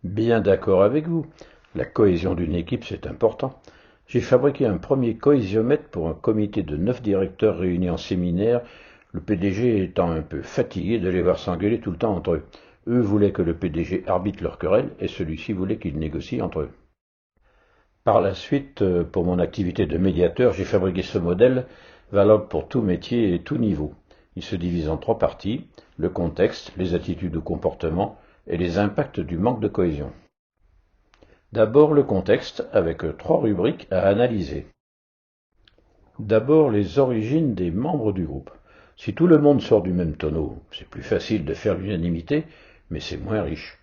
Bien d'accord avec vous. La cohésion d'une équipe, c'est important. J'ai fabriqué un premier cohésiomètre pour un comité de 9 directeurs réunis en séminaire, le PDG étant un peu fatigué de les voir s'engueuler tout le temps entre eux. Eux voulaient que le PDG arbitre leur querelle et celui-ci voulait qu'ils négocient entre eux. Par la suite, pour mon activité de médiateur, j'ai fabriqué ce modèle valable pour tout métier et tout niveau. Il se divise en trois parties, le contexte, les attitudes ou comportements et les impacts du manque de cohésion. D'abord le contexte, avec trois rubriques à analyser. D'abord les origines des membres du groupe. Si tout le monde sort du même tonneau, c'est plus facile de faire l'unanimité, mais c'est moins riche.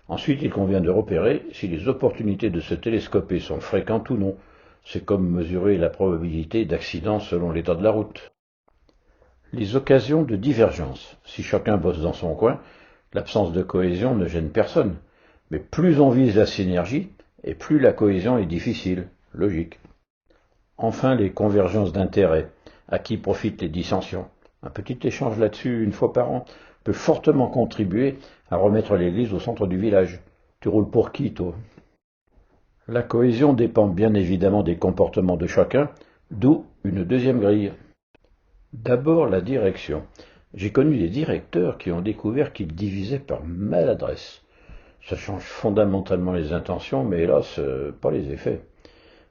Ensuite, il convient de repérer si les opportunités de se télescoper sont fréquentes ou non. C'est comme mesurer la probabilité d'accident selon l'état de la route. Les occasions de divergence. Si chacun bosse dans son coin, l'absence de cohésion ne gêne personne. Mais plus on vise la synergie, et plus la cohésion est difficile. Logique. Enfin, les convergences d'intérêts. À qui profitent les dissensions? Un petit échange là-dessus, une fois par an, peut fortement contribuer à remettre l'église au centre du village. Tu roules pour qui, toi? La cohésion dépend bien évidemment des comportements de chacun, d'où une deuxième grille. D'abord, la direction. J'ai connu des directeurs qui ont découvert qu'ils divisaient par maladresse. Ça change fondamentalement les intentions, mais hélas, pas les effets.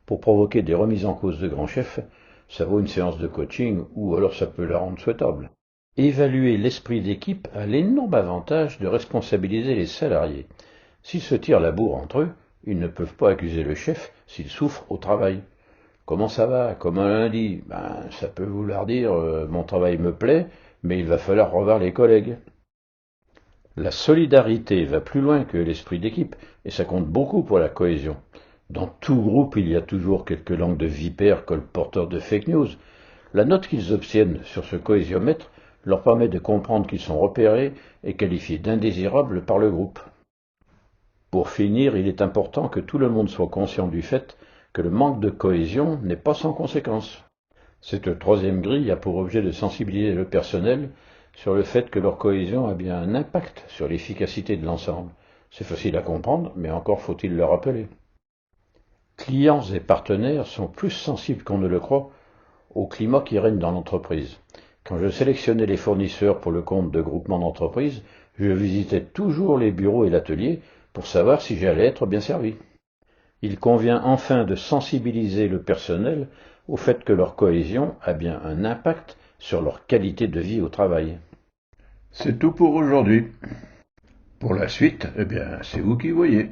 Pour provoquer des remises en cause de grands chefs, ça vaut une séance de coaching ou alors ça peut la rendre souhaitable. Évaluer l'esprit d'équipe a l'énorme avantage de responsabiliser les salariés. S'ils se tirent la bourre entre eux, ils ne peuvent pas accuser le chef s'il souffre au travail. Comment ça va? Comme un lundi? Ça peut vouloir dire mon travail me plaît, mais il va falloir revoir les collègues. La solidarité va plus loin que l'esprit d'équipe, et ça compte beaucoup pour la cohésion. Dans tout groupe, il y a toujours quelques langues de vipères colporteurs de fake news. La note qu'ils obtiennent sur ce cohésiomètre leur permet de comprendre qu'ils sont repérés et qualifiés d'indésirables par le groupe. Pour finir, il est important que tout le monde soit conscient du fait que le manque de cohésion n'est pas sans conséquence. Cette troisième grille a pour objet de sensibiliser le personnel sur le fait que leur cohésion a bien un impact sur l'efficacité de l'ensemble. C'est facile à comprendre, mais encore faut-il le rappeler. Clients et partenaires sont plus sensibles qu'on ne le croit au climat qui règne dans l'entreprise. Quand je sélectionnais les fournisseurs pour le compte de groupements d'entreprises, je visitais toujours les bureaux et l'atelier pour savoir si j'allais être bien servi. Il convient enfin de sensibiliser le personnel au fait que leur cohésion a bien un impact sur leur qualité de vie au travail. C'est tout pour aujourd'hui. Pour la suite, c'est vous qui voyez.